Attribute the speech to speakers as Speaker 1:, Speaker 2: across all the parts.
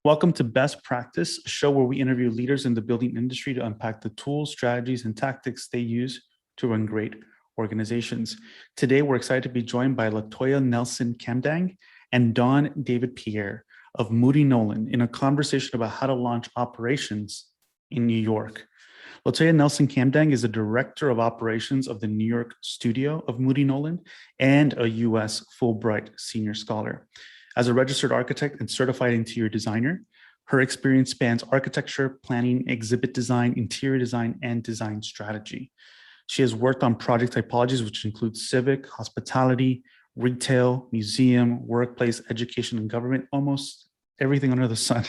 Speaker 1: Welcome to Best Practice, a show where we interview leaders in the building industry to unpack the tools, strategies, and tactics they use to run great organizations. Today, we're excited to be joined by Latoya Nelson Kamdang and Dawne David-Pierre of Moody Nolan in a conversation about how to launch operations in New York. Latoya Nelson Kamdang is the Director of Operations of the New York studio of Moody Nolan and a U.S. Fulbright Senior Scholar. As a registered architect and certified interior designer, her experience spans architecture, planning, exhibit design, interior design, and design strategy. She has worked on project typologies, which include civic, hospitality, retail, museum, workplace, education, and government, almost everything under the sun,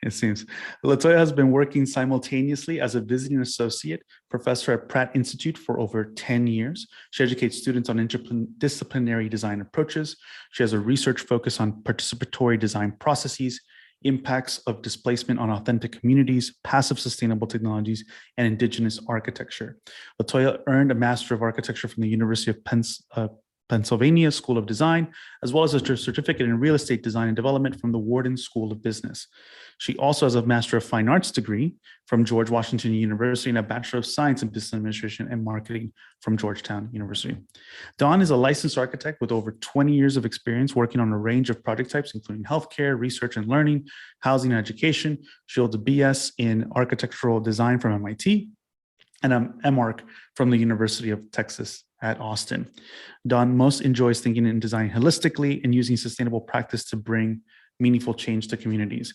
Speaker 1: it seems. Latoya has been working simultaneously as a visiting associate professor at Pratt Institute for over 10 years. She educates students on interdisciplinary design approaches. She has a research focus on participatory design processes, impacts of displacement on authentic communities, passive sustainable technologies, and indigenous architecture. Latoya earned a Master of Architecture from the University of Pennsylvania School of Design, as well as a certificate in real estate design and development from the Wharton School of Business. She also has a Master of Fine Arts degree from George Washington University and a Bachelor of Science in Business Administration and Marketing from Georgetown University. Dawne is a licensed architect with over 20 years of experience working on a range of project types, including healthcare, research and learning, housing and education. She holds a BS in architectural design from MIT and an MArch from the University of Texas at Austin. Dawne most enjoys thinking and designing holistically and using sustainable practice to bring meaningful change to communities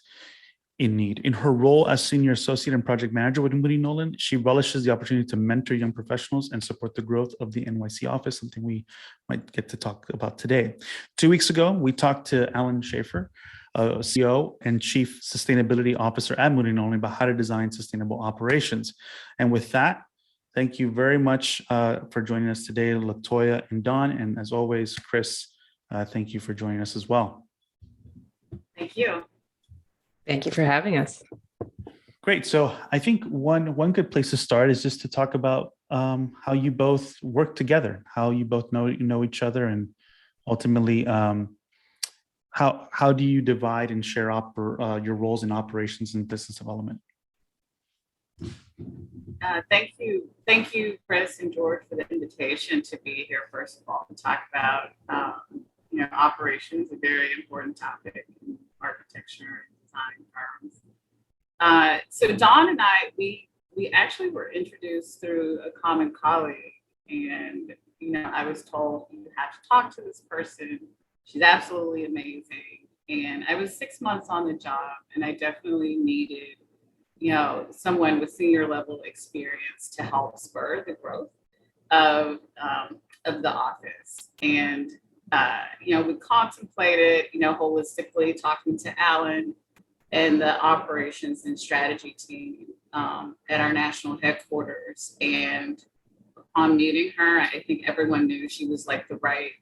Speaker 1: in need. In her role as senior associate and project manager with Moody Nolan, she relishes the opportunity to mentor young professionals and support the growth of the NYC office, something we might get to talk about today. 2 weeks ago, we talked to Alan Schaefer, CEO and Chief Sustainability Officer at Moody Nolan, about how to design sustainable operations. And with that, thank you very much for joining us today, Latoya and Dawne. And as always, Chris, thank you for joining us as well.
Speaker 2: Thank you.
Speaker 3: Thank you for having us.
Speaker 1: Great. So I think one good place to start is just to talk about how you both work together, how you both know each other, and ultimately how do you divide and share your roles in operations and business development?
Speaker 2: Thank you, Chris and George, for the invitation to be here. First of all, to talk about operations, a very important topic in architecture and design firms. So Dawne and I, we actually were introduced through a common colleague, and I was told you have to talk to this person. She's absolutely amazing, and I was 6 months on the job, and I definitely needed someone with senior level experience to help spur the growth of the office. And, we contemplated, holistically talking to Alan and the operations and strategy team at our national headquarters. And upon meeting her, I think everyone knew she was like the right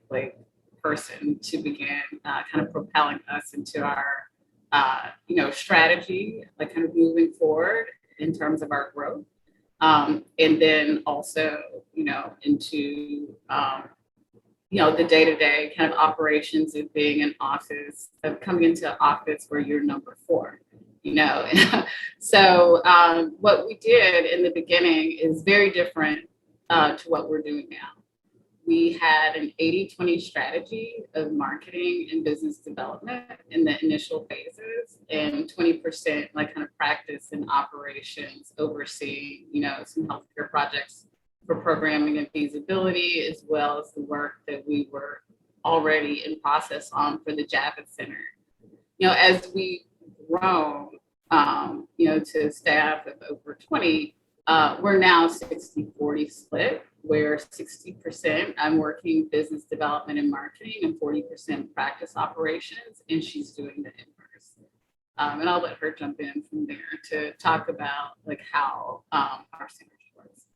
Speaker 2: person to begin kind of propelling us into our strategy, kind of moving forward in terms of our growth. And then also, into, the day-to-day kind of operations of being an office, of coming into an office where you're number 4, So what we did in the beginning is very different to what we're doing now. We had an 80-20 strategy of marketing and business development in the initial phases, and 20% kind of practice and operations, overseeing, some healthcare projects for programming and feasibility, as well as the work that we were already in process on for the Javits Center. As we grown, to staff of over 20, we're now 60-40 split, where 60% I'm working business development and marketing and 40% practice operations, and she's doing the inverse. And I'll let her jump in from there to talk about how our synergy works.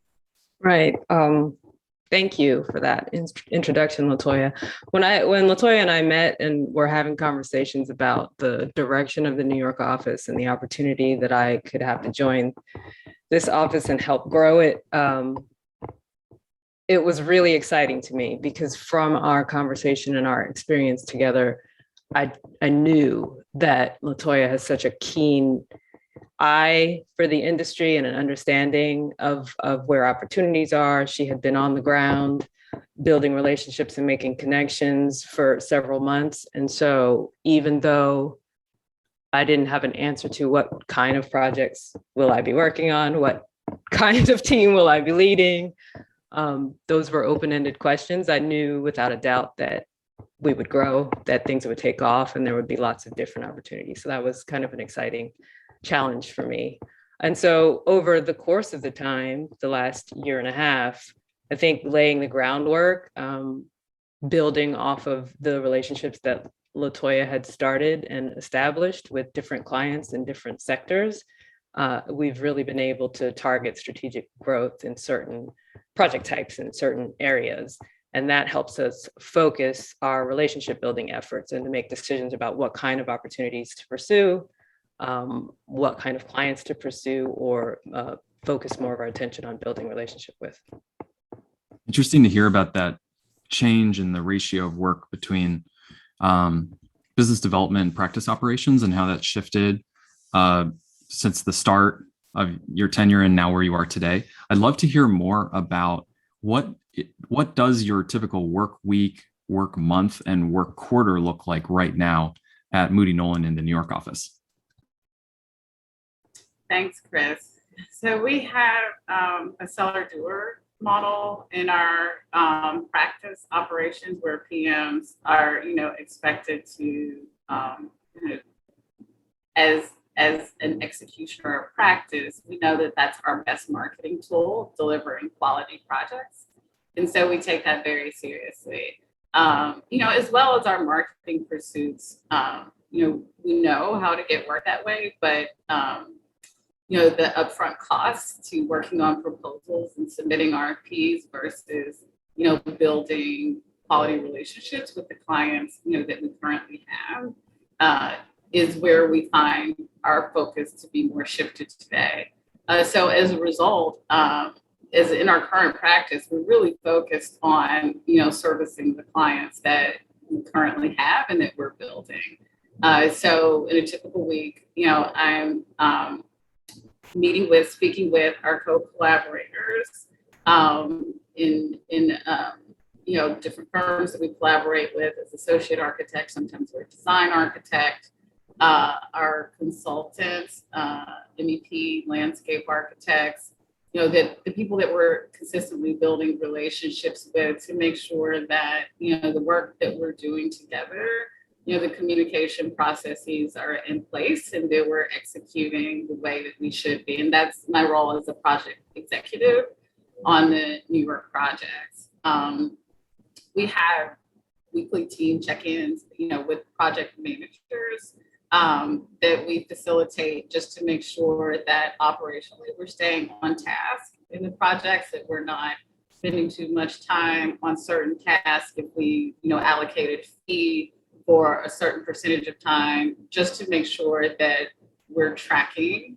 Speaker 3: Right. Thank you for that introduction, Latoya. When Latoya and I met and were having conversations about the direction of the New York office and the opportunity that I could have to join this office and help grow it, it was really exciting to me, because from our conversation and our experience together, I knew that Latoya has such a keen eye for the industry and an understanding of where opportunities are. She had been on the ground building relationships and making connections for several months. And so even though I didn't have an answer to what kind of projects will I be working on, what kind of team will I be leading, those were open-ended questions. I knew without a doubt that we would grow, that things would take off, and there would be lots of different opportunities. So that was kind of an exciting challenge for me. And so over the course of the time, the last year and a half, I think laying the groundwork, building off of the relationships that Latoya had started and established with different clients in different sectors, we've really been able to target strategic growth in certain project types in certain areas. And that helps us focus our relationship building efforts and to make decisions about what kind of opportunities to pursue, what kind of clients to pursue, or focus more of our attention on building relationship with.
Speaker 4: Interesting to hear about that change in the ratio of work between business development and practice operations and how that's shifted since the start of your tenure and now where you are today. I'd love to hear more about what does your typical work week, work month, and work quarter look like right now at Moody Nolan in the New York office?
Speaker 2: Thanks, Chris. So we have a seller doer model in our practice operations where PMs are, expected to, as an executioner of practice, we know that that's our best marketing tool, delivering quality projects. And so we take that very seriously, as well as our marketing pursuits. We know how to get work that way, but the upfront costs to working on proposals and submitting RFPs versus, building quality relationships with the clients, that we currently have is where we find our focus to be more shifted today. So as a result, as in our current practice, we're really focused on, servicing the clients that we currently have and that we're building. So in a typical week, I'm speaking with our co-collaborators in different firms that we collaborate with as associate architects. Sometimes we're design architect, our consultants, MEP, landscape architects, that the people that we're consistently building relationships with to make sure that, the work that we're doing together, the communication processes are in place and that we're executing the way that we should be. And that's my role as a project executive on the New York projects. We have weekly team check-ins, with project managers that we facilitate just to make sure that operationally we're staying on task in the projects, that we're not spending too much time on certain tasks if we, allocated fee for a certain percentage of time, just to make sure that we're tracking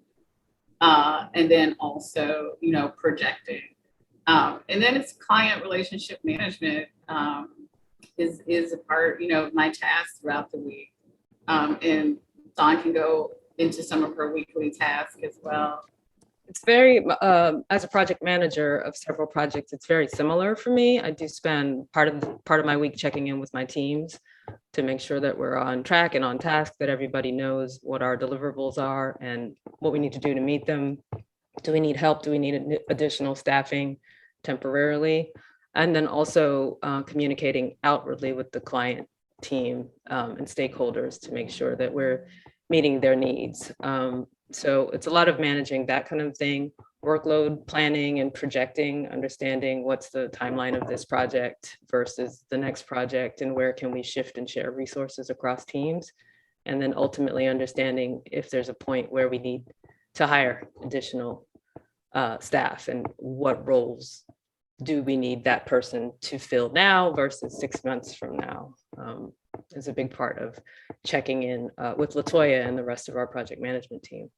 Speaker 2: and then also, projecting. And then it's client relationship management is a part, of my task throughout the week. And Dawn can go into some of her weekly tasks as well.
Speaker 3: It's very, as a project manager of several projects, it's very similar for me. I do spend part of my week checking in with my teams to make sure that we're on track and on task, that everybody knows what our deliverables are and what we need to do to meet them. Do we need help? Do we need additional staffing temporarily? And then also communicating outwardly with the client team and stakeholders to make sure that we're meeting their needs. So it's a lot of managing that kind of thing, workload planning and projecting, understanding what's the timeline of this project versus the next project and where can we shift and share resources across teams. And then ultimately understanding if there's a point where we need to hire additional staff and what roles do we need that person to fill now versus 6 months from now is a big part of checking in with Latoya and the rest of our project management team.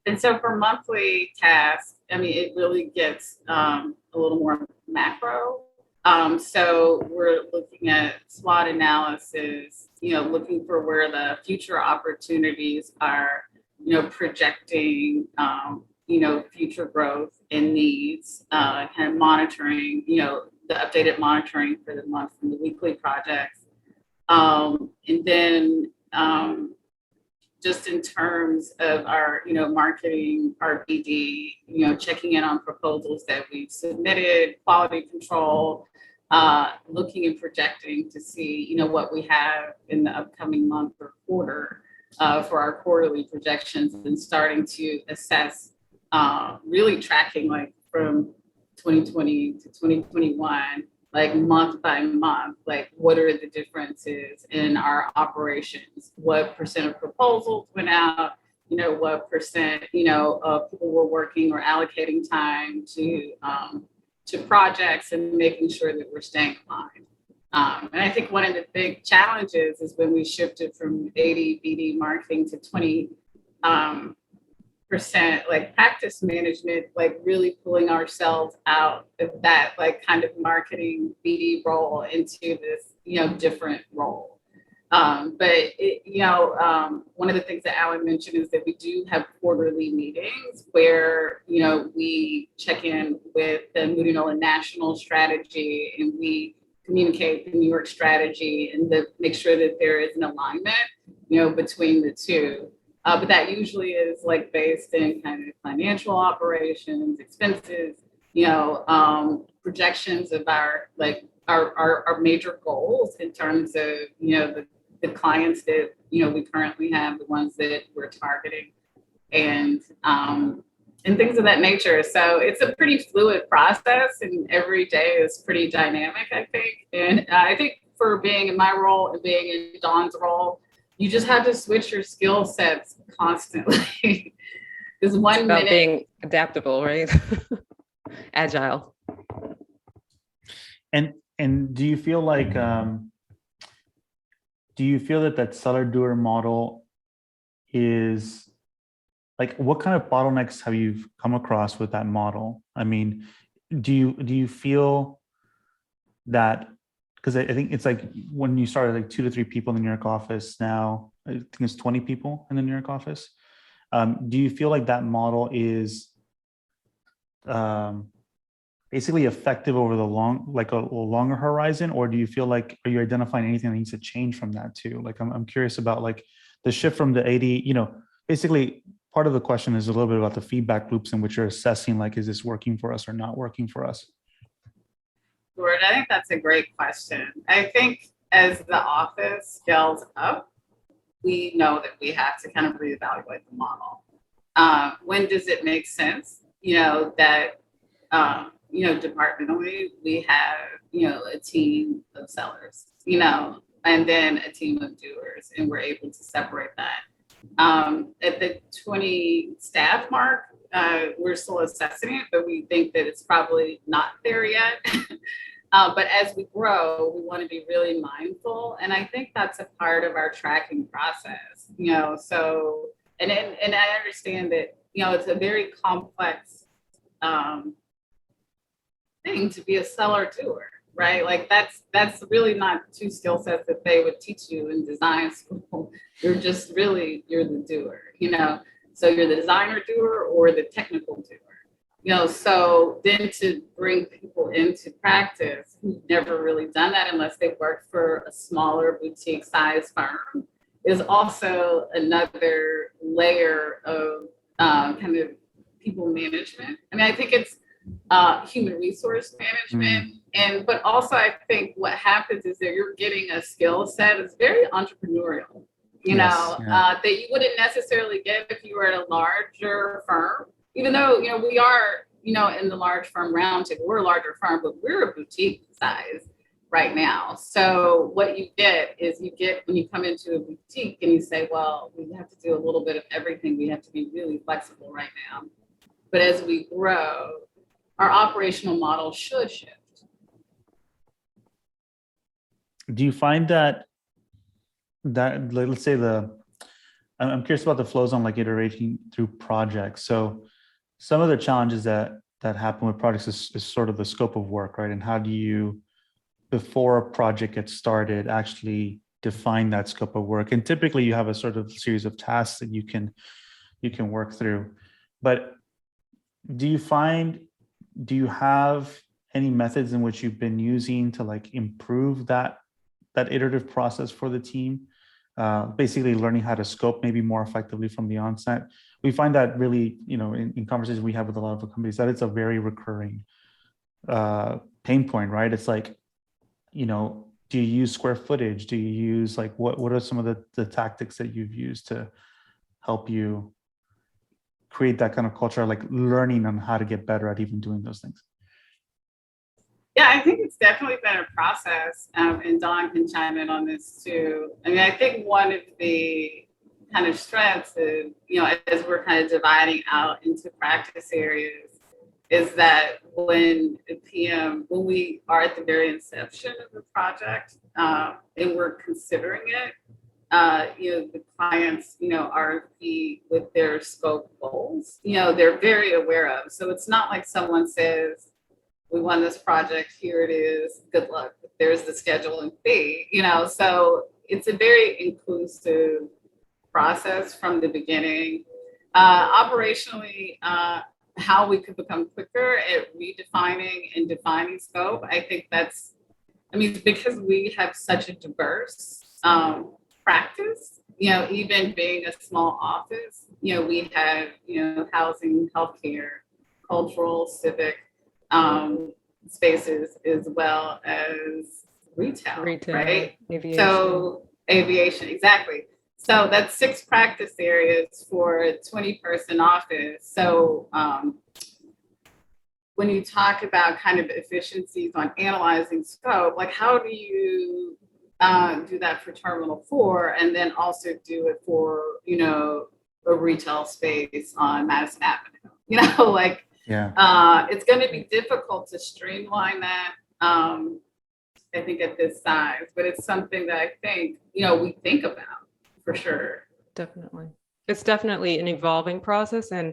Speaker 2: And so for monthly tasks, it really gets a little more macro. So we're looking at SWOT analysis, looking for where the future opportunities are, projecting, future growth and needs, kind of monitoring, the updated monitoring for the month from the weekly projects. And then just in terms of our, marketing, our BD, checking in on proposals that we've submitted, quality control, looking and projecting to see, what we have in the upcoming month or quarter for our quarterly projections, and starting to assess, really tracking like from 2020 to 2021, like month by month, like what are the differences in our operations? What percent of proposals went out? What percent, of people were working or allocating time to projects, and making sure that we're staying aligned. And I think one of the big challenges is when we shifted from 80 BD marketing to 20 percent like practice management, like really pulling ourselves out of that like kind of marketing BD role into this, different role. But one of the things that Alan mentioned is that we do have quarterly meetings where, we check in with the Moody Nolan national strategy, and we communicate the New York strategy, and make sure that there is an alignment, between the two. But that usually is like based in kind of financial operations, expenses, projections of our major goals in terms of, the clients that, we currently have, the ones that we're targeting, and things of that nature. So it's a pretty fluid process, and every day is pretty dynamic, I think. And I think for being in my role and being in Dawn's role, you just have to switch your skill sets constantly. Because one
Speaker 3: about
Speaker 2: minute
Speaker 3: being adaptable, right? Agile.
Speaker 1: And do you feel like that seller doer model is like, what kind of bottlenecks have you come across with that model? I mean, do you feel that, because I think it's like when you started like 2 to 3 people in the New York office, now I think it's 20 people in the New York office. Do you feel like that model is basically effective over the longer horizon, or do you feel like, are you identifying anything that needs to change from that too? Like I'm curious about like the shift from the 80, basically part of the question is a little bit about the feedback loops in which you're assessing, like, is this working for us or not working for us?
Speaker 2: I think that's a great question. I think as the office scales up, we know that we have to kind of reevaluate the model. When does it make sense? That departmentally we have, a team of sellers, and then a team of doers, and we're able to separate that. At the 20 staff mark, we're still assessing it, but we think that it's probably not there yet. But as we grow, we want to be really mindful. And I think that's a part of our tracking process, so, and I understand that, it's a very complex thing to be a seller doer, right? Like that's really not 2 skill sets that they would teach you in design school. You're the doer, so you're the designer doer or the technical doer. So then to bring people into practice who've never really done that unless they work for a smaller boutique size firm is also another layer of kind of people management. I mean, I think it's human resource management, but also I think what happens is that you're getting a skill set that's very entrepreneurial, that you wouldn't necessarily get if you were at a larger firm. Even though, we are, in the large firm roundtable, we're a larger firm, but we're a boutique size right now. So what you get is when you come into a boutique and you say, well, we have to do a little bit of everything. We have to be really flexible right now. But as we grow, our operational model should shift.
Speaker 1: Do you find that let's say I'm curious about the flows on like iterating through projects. So some of the challenges that happen with projects is sort of the scope of work, right? And how do you before a project gets started, actually define that scope of work. And typically you have a sort of series of tasks that you can work through. But do you have any methods in which you've been using to like improve that iterative process for the team? Basically learning how to scope maybe more effectively from the onset. We find that really, in conversations we have with a lot of the companies, that it's a very recurring pain point, right? It's like, do you use square footage? Do you use like, what are some of the tactics that you've used to help you create that kind of culture, like learning on how to get better at even doing those things?
Speaker 2: Yeah, I think it's definitely been a process, and Dawn can chime in on this too. I mean, I think one of the kind of strengths is, as we're kind of dividing out into practice areas, is that when we are at the very inception of the project, and we're considering it, the clients, RFP with their scope goals, they're very aware of. So it's not like someone says, we won this project, here it is, good luck. There's the schedule and fee, so it's a very inclusive process from the beginning. Operationally, how we could become quicker at redefining and defining scope, I think because we have such a diverse practice, even being a small office, we have, housing, healthcare, cultural, civic, spaces, as well as retail, right?
Speaker 3: Aviation.
Speaker 2: So aviation, exactly. So that's 6 practice areas for a 20-person office. So when you talk about kind of efficiencies on analyzing scope, like how do you do that for Terminal 4 and then also do it for, a retail space on Madison Avenue, Yeah, it's going to be difficult to streamline that, I think, at this size, but it's something that I think, we think about for sure.
Speaker 3: Definitely. It's definitely an evolving process, and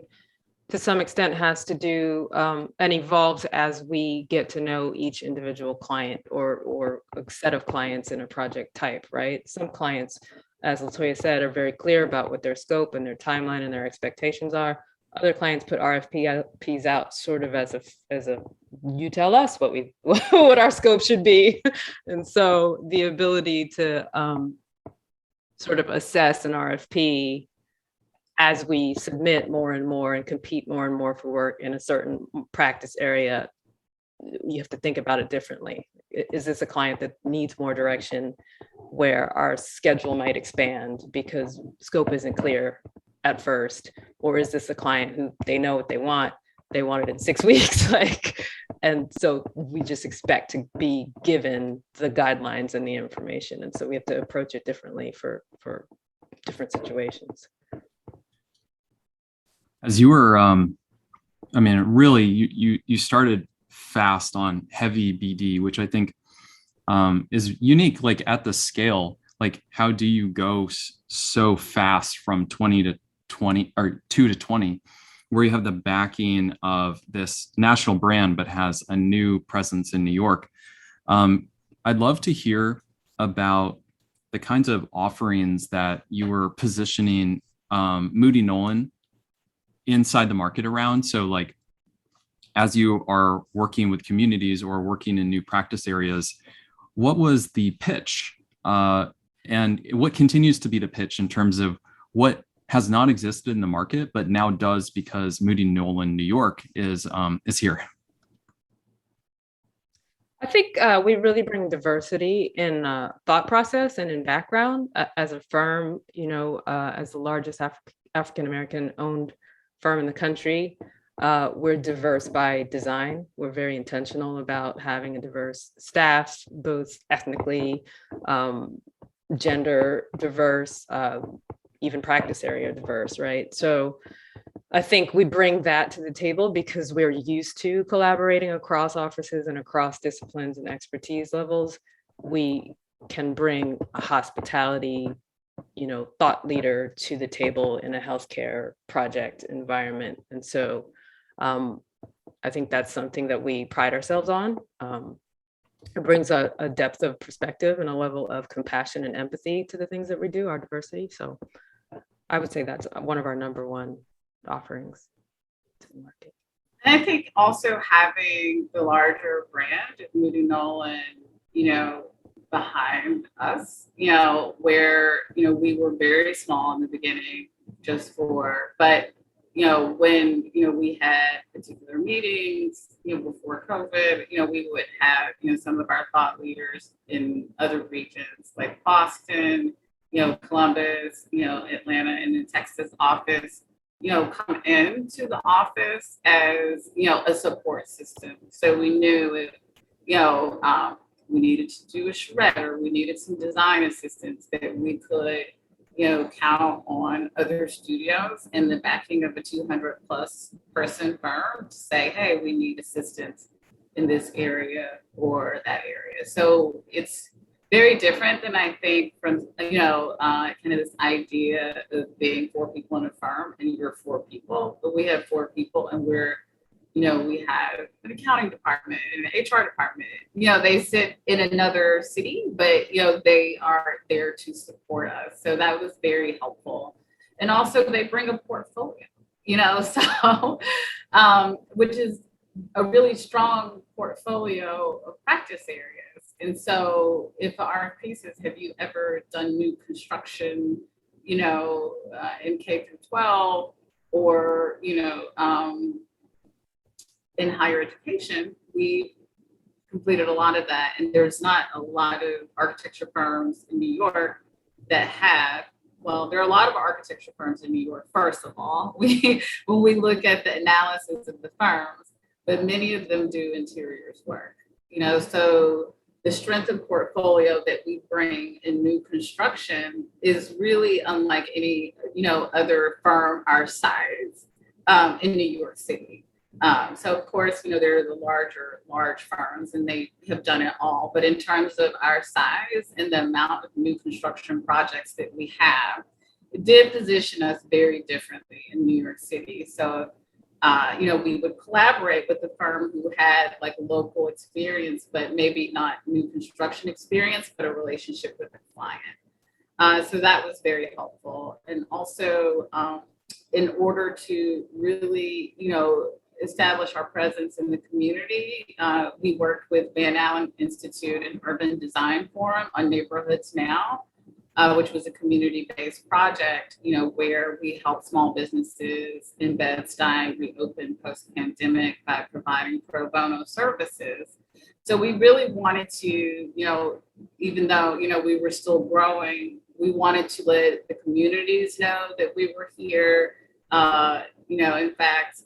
Speaker 3: to some extent has to do and evolves as we get to know each individual client or a set of clients in a project type, right? Some clients, as Latoya said, are very clear about what their scope and their timeline and their expectations are. Other clients put RFPs out sort of as a you tell us what our scope should be. And so the ability to sort of assess an RFP as we submit more and more and compete more and more for work in a certain practice area, you have to think about it differently. Is this a client that needs more direction where our schedule might expand because scope isn't clear at first? Or is this a client who they know what they want it in 6 weeks, and so we just expect to be given the guidelines and the information. And so we have to approach it differently for different situations.
Speaker 4: As you were, really, you started fast on heavy BD, which I think is unique, like at the scale. Like, how do you go so fast from 20 to 20 or 2 to 20, where you have the backing of this national brand, but has a new presence in New York? I'd love to hear about the kinds of offerings that you were positioning Moody Nolan inside the market around. So like, as you are working with communities or working in new practice areas, what was the pitch? And what continues to be the pitch in terms of what has not existed in the market, but now does because Moody Nolan New York is here?
Speaker 3: I think we really bring diversity in thought process and in background. As a firm, as the largest African-American owned firm in the country, we're diverse by design. We're very intentional about having a diverse staff, both ethnically, gender diverse, even practice area diverse, right? So I think we bring that to the table because we're used to collaborating across offices and across disciplines and expertise levels. We can bring a hospitality, thought leader to the table in a healthcare project environment. And so I think that's something that we pride ourselves on. it brings a depth of perspective and a level of compassion and empathy to the things that we do, our diversity. So I would say that's one of our number one offerings to the market.
Speaker 2: And I think also having the larger brand of Moody Nolan, behind us, where, we were very small in the beginning but when, we had particular meetings, before COVID, we would have, some of our thought leaders in other regions like Boston, Columbus, Atlanta, and the Texas office, come into the office as, a support system. So we knew if, we needed to do a shredder, we needed some design assistance, that we could, count on other studios and the backing of a 200 plus person firm to say, hey, we need assistance in this area or that area. So it's very different than I think from, kind of this idea of being 4 people in a firm and you're 4 people, but we have 4 people and we're, we have an accounting department and an HR department. They sit in another city, but, they are there to support us. So that was very helpful. And also they bring a portfolio, so, which is a really strong portfolio of practice areas. And so if the RFP says, have you ever done new construction, in K through 12 or, in higher education, we completed a lot of that. And there's not a lot of architecture firms in New York that have, well, there are a lot of architecture firms in New York, first of all, when we look at the analysis of the firms, but many of them do interiors work, so the strength of portfolio that we bring in new construction is really unlike any, other firm our size in New York City. So of course, there are the large firms and they have done it all. But in terms of our size and the amount of new construction projects that we have, it did position us very differently in New York City. So, we would collaborate with the firm who had like local experience, but maybe not new construction experience, but a relationship with the client. So that was very helpful. And also, in order to really, establish our presence in the community, we worked with Van Allen Institute and Urban Design Forum on Neighborhoods Now, which was a community-based project, where we help small businesses in Bed-Stuy reopen post-pandemic by providing pro bono services. So we really wanted to, even though, we were still growing, we wanted to let the communities know that we were here. In fact,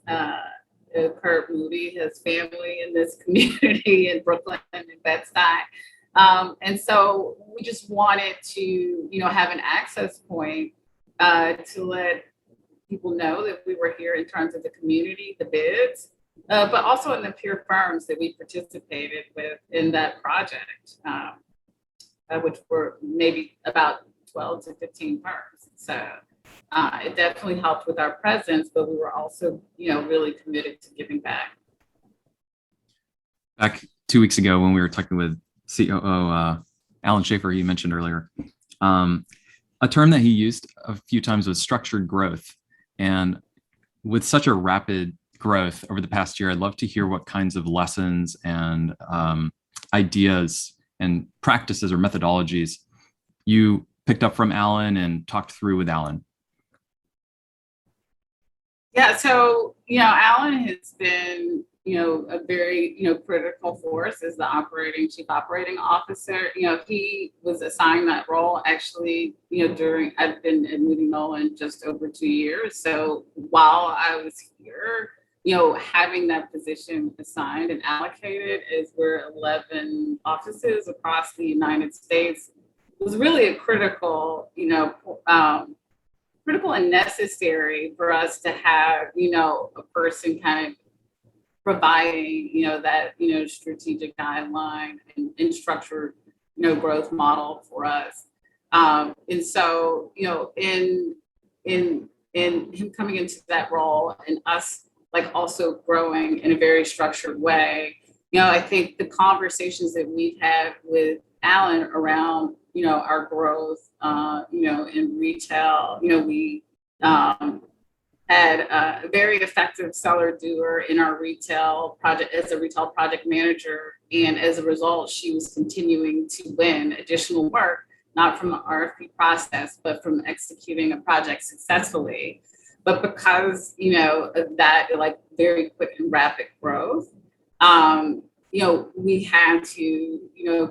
Speaker 2: Kurt Moody has family in this community in Brooklyn and Bed-Stuy. And so we just wanted to, have an access point to let people know that we were here in terms of the community, the bids, but also in the peer firms that we participated with in that project, which were maybe about 12 to 15 firms. So it definitely helped with our presence, but we were also, really committed to giving back.
Speaker 4: Back 2 weeks ago when we were talking with COO Alan Schaefer, he mentioned earlier, a term that he used a few times was structured growth. And with such a rapid growth over the past year, I'd love to hear what kinds of lessons and ideas and practices or methodologies you picked up from Alan and talked through with Alan.
Speaker 2: Yeah, so, Alan has been, a very, critical force as the chief operating officer. He was assigned that role actually, I've been at Moody Nolan just over 2 years. So while I was here, having that position assigned and allocated as we're 11 offices across the United States was really a critical, critical and necessary for us to have, a person kind of providing, that, strategic guideline and structured, growth model for us. And so, in him coming into that role and us like also growing in a very structured way, I think the conversations that we've had with Alan around, our growth, in retail, we had a very effective seller doer in our retail project as a retail project manager. And as a result, she was continuing to win additional work, not from the RFP process, but from executing a project successfully. But because, of that, like very quick and rapid growth, we had to,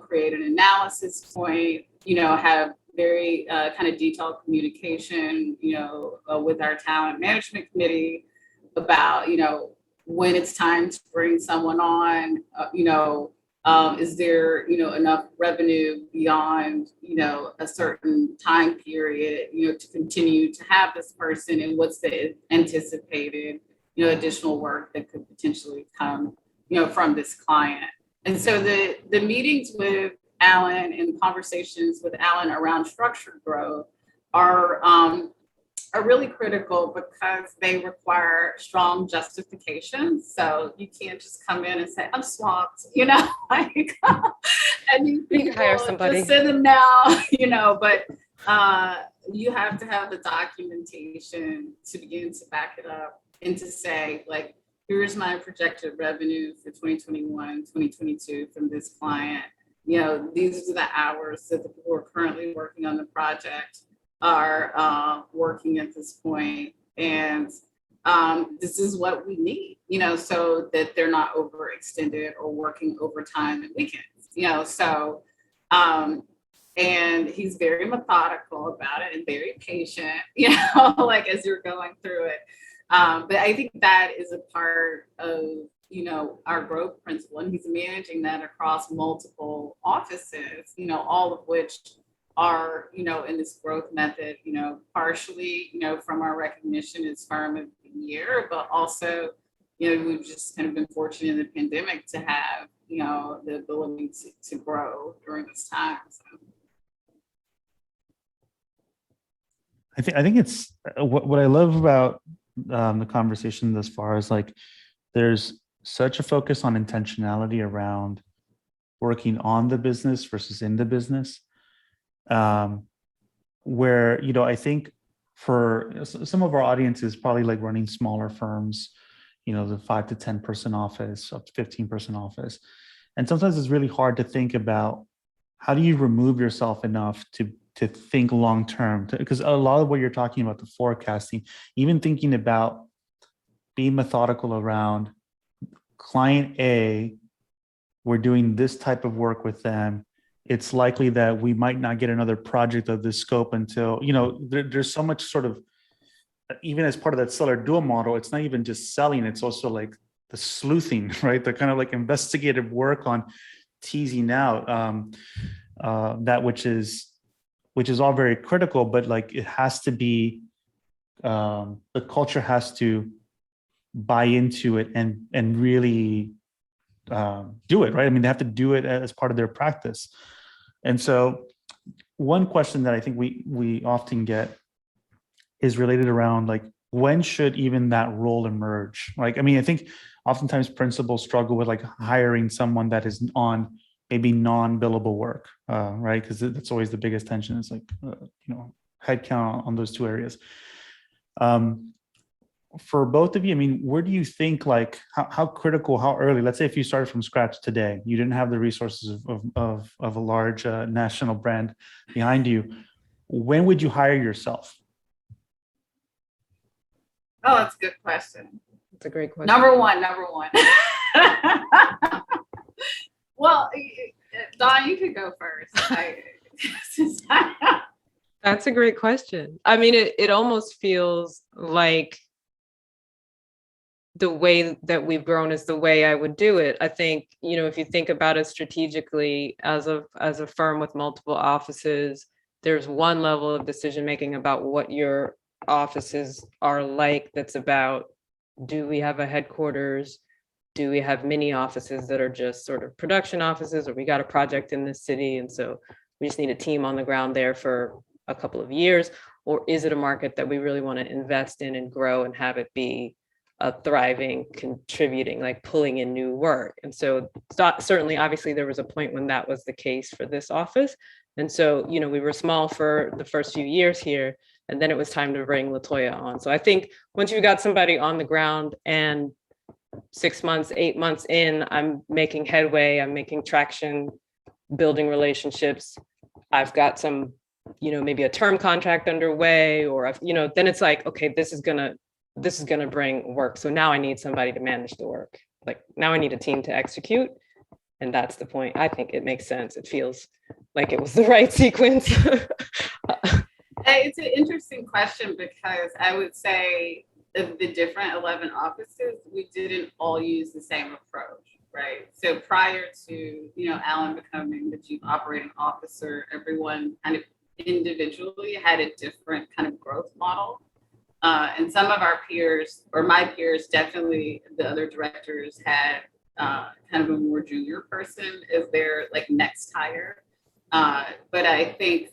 Speaker 2: create an analysis point, have very kind of detailed communication, with our talent management committee about, when it's time to bring someone on, is there, enough revenue beyond, a certain time period, to continue to have this person, and what's the anticipated, additional work that could potentially come, from this client. And so the meetings with Alan and conversations with Alan around structured growth are really critical because they require strong justification. So you can't just come in and say, I'm swamped, like, and you
Speaker 3: can hire somebody.
Speaker 2: Just send them now, but you have to have the documentation to begin to back it up and to say, like, here's my projected revenue for 2021, 2022 from this client. These are the hours that the people who are currently working on the project are working at this point. And this is what we need, so that they're not overextended or working overtime and weekends, so, and he's very methodical about it and very patient, like as you're going through it. But I think that is a part of, our growth principle, and he's managing that across multiple offices, all of which are, in this growth method, partially, from our recognition as Firm of the Year, but also, we've just kind of been fortunate in the pandemic to have, the ability to grow during this time. So.
Speaker 1: I think it's what I love about the conversation thus far is like there's such a focus on intentionality around working on the business versus in the business, where I think for some of our audience is probably like running smaller firms, the 5 to 10 person office, up to 15 person office, and sometimes it's really hard to think about how do you remove yourself enough to think long term, because a lot of what you're talking about, the forecasting, even thinking about being methodical around client A, we're doing this type of work with them. It's likely that we might not get another project of this scope until, there's so much sort of, even as part of that seller dual model, it's not even just selling, it's also like the sleuthing, right? The kind of like investigative work on teasing out that which is all very critical, but like it has to be, the culture has to buy into it and really do it, right? I mean, they have to do it as part of their practice. And so one question that I think we often get is related around like, when should even that role emerge? Like, I mean, I think oftentimes principals struggle with like hiring someone that is on maybe non-billable work, right? Because that's always the biggest tension is like, headcount on those two areas. For both of you, I mean, where do you think, like, how critical, how early, let's say if you started from scratch today, you didn't have the resources of a large national brand behind you, when would you hire yourself?
Speaker 2: Oh, that's a good question.
Speaker 3: That's a great question.
Speaker 2: Number one. Well, Dawn, you could go first.
Speaker 3: That's a great question. I mean, it almost feels like the way that we've grown is the way I would do it. I think, if you think about it strategically as a firm with multiple offices, there's one level of decision making about what your offices are like. That's about, do we have a headquarters? Do we have mini offices that are just sort of production offices, or we got a project in this city and so we just need a team on the ground there for a couple of years? Or is it a market that we really want to invest in and grow and have it be a thriving, contributing, like pulling in new work. And so certainly, obviously, there was a point when that was the case for this office. And so, you know, we were small for the first few years here, and then it was time to bring Latoya on. So I think once you got somebody on the ground and 6 months, 8 months in, I'm making headway, I'm making traction, building relationships. I've got some, you know, maybe a term contract underway, or I've, you know, then it's like, okay, this is gonna bring work. So now I need somebody to manage the work. Like now I need a team to execute. And that's the point. I think it makes sense. It feels like it was the right sequence.
Speaker 2: It's an interesting question because I would say of the different 11 offices, we didn't all use the same approach, right? So prior to, you know, Alan becoming the chief operating officer, everyone kind of individually had a different kind of growth model. And some of our peers, or my peers, definitely the other directors had kind of a more junior person as their like next hire. But I think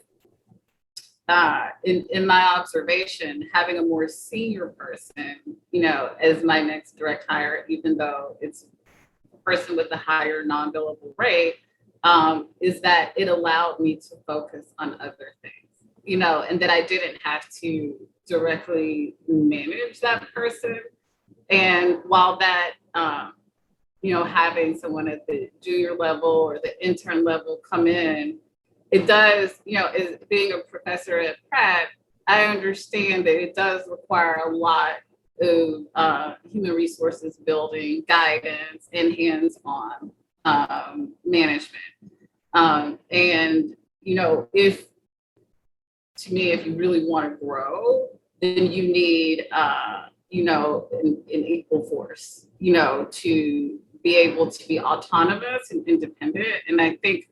Speaker 2: in my observation, having a more senior person, you know, as my next direct hire, even though it's a person with a higher non-billable rate, is that it allowed me to focus on other things, you know, and that I didn't have to directly manage that person. And while that, you know, having someone at the junior level or the intern level come in, it does, you know, as being a professor at Pratt, I understand that it does require a lot of human resources building, guidance, and hands-on management. And, you know, if you really want to grow, then you need, you know, an equal force, you know, to be able to be autonomous and independent. And I think,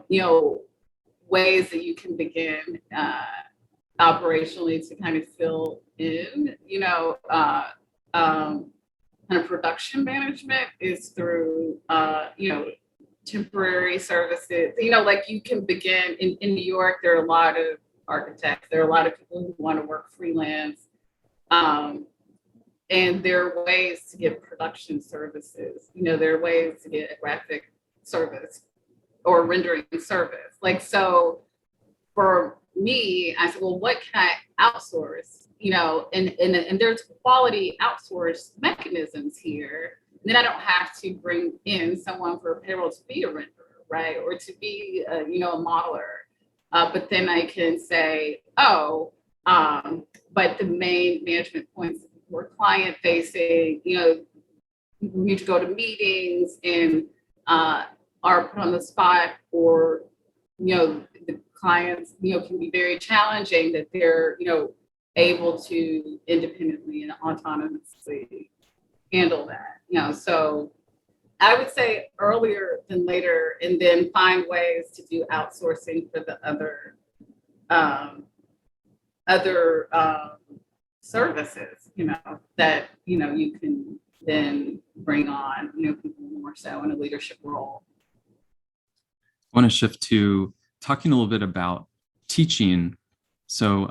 Speaker 2: you know, ways that you can begin operationally to kind of fill in, you know, kind of production management is through, you know, temporary services. You know, like you can begin in New York, there are a lot of architects, there are a lot of people who want to work freelance. And there are ways to get production services. You know, there are ways to get a graphic service or rendering service. Like, so for me, I said, well, what can I outsource? You know, and there's quality outsource mechanisms here. And then I don't have to bring in someone for payroll to be a renderer, right? Or to be, you know, a modeler. But then I can say, oh, but the main management points were client facing, you know, people need to go to meetings and are put on the spot, or, you know, the clients, you know, can be very challenging that they're, you know, able to independently and autonomously handle that, you know. So I would say earlier than later, and then find ways to do outsourcing for the other services, you know, that, you know, you can then bring on, you know, people more so in a leadership role.
Speaker 4: I want to shift to talking a little bit about teaching. So,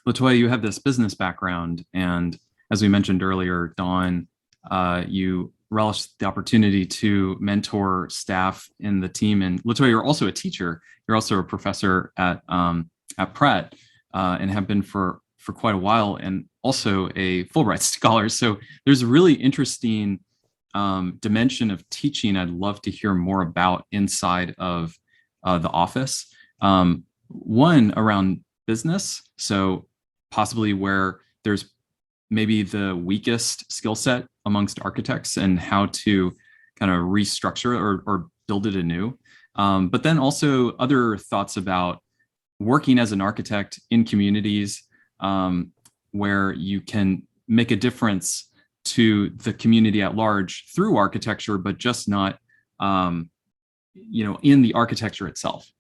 Speaker 4: Latoya, you have this business background, and as we mentioned earlier, Dawn, you relished the opportunity to mentor staff in the team. And Latoya, you're also a teacher. You're also a professor at Pratt, and have been for quite a while, and also a Fulbright scholar. So there's a really interesting dimension of teaching I'd love to hear more about inside of the office. One around business, so possibly where there's maybe the weakest skill set amongst architects and how to kind of restructure or build it anew. But then also other thoughts about working as an architect in communities where you can make a difference to the community at large through architecture, but just not, you know, in the architecture itself.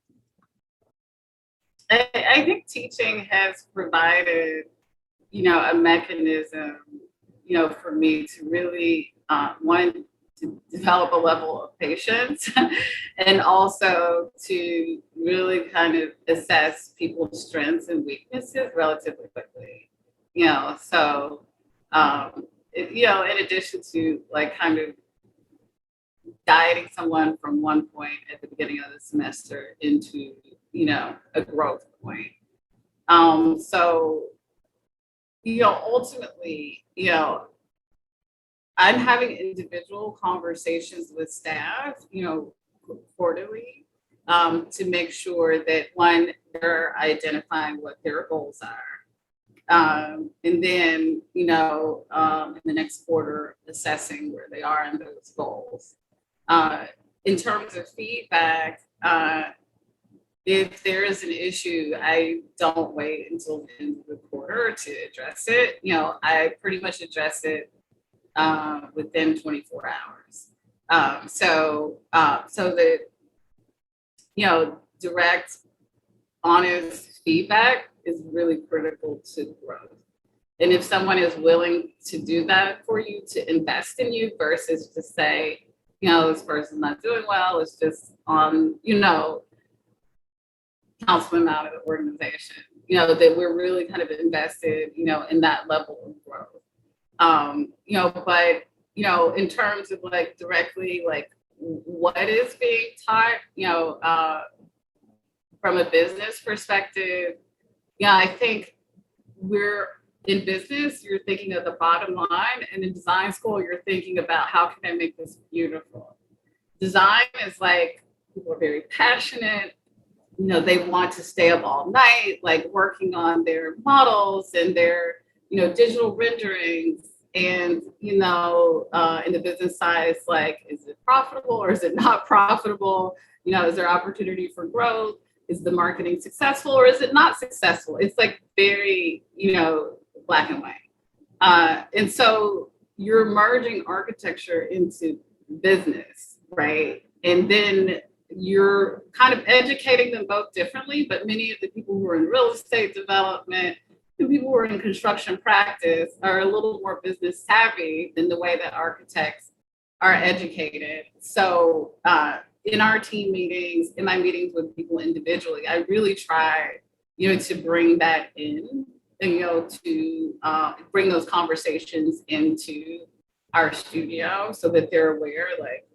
Speaker 2: I think teaching has provided, you know, a mechanism, you know, for me to really, one, to develop a level of patience and also to really kind of assess people's strengths and weaknesses relatively quickly, you know. So in addition to like kind of guiding someone from one point at the beginning of the semester into, a growth point. So, ultimately, I'm having individual conversations with staff, quarterly, to make sure that one, they're identifying what their goals are. And then, in the next quarter, assessing where they are in those goals. In terms of feedback, if there is an issue, I don't wait until the end of the quarter to address it. I pretty much address it within 24 hours. So that, direct, honest feedback is really critical to growth. And if someone is willing to do that for you, to invest in you versus to say, this person's not doing well, it's just on, council them out of the organization, that we're really kind of invested, in that level of growth. But, in terms of like directly, like what is being taught, from a business perspective, I think we're in business, you're thinking of the bottom line, and in design school, you're thinking about how can I make this beautiful? Design is like, people are very passionate, they want to stay up all night, like working on their models and their, digital renderings. And, in the business side, it's like, is it profitable or is it not profitable? Is there opportunity for growth? Is the marketing successful or is it not successful? It's like very, black and white. And so you're merging architecture into business, right? And then you're kind of educating them both differently, but many of the people who are in real estate development and people who are in construction practice are a little more business savvy than the way that architects are educated. So in our team meetings, in my meetings with people individually, I really try, to bring that in, and, to bring those conversations into our studio so that they're aware, like,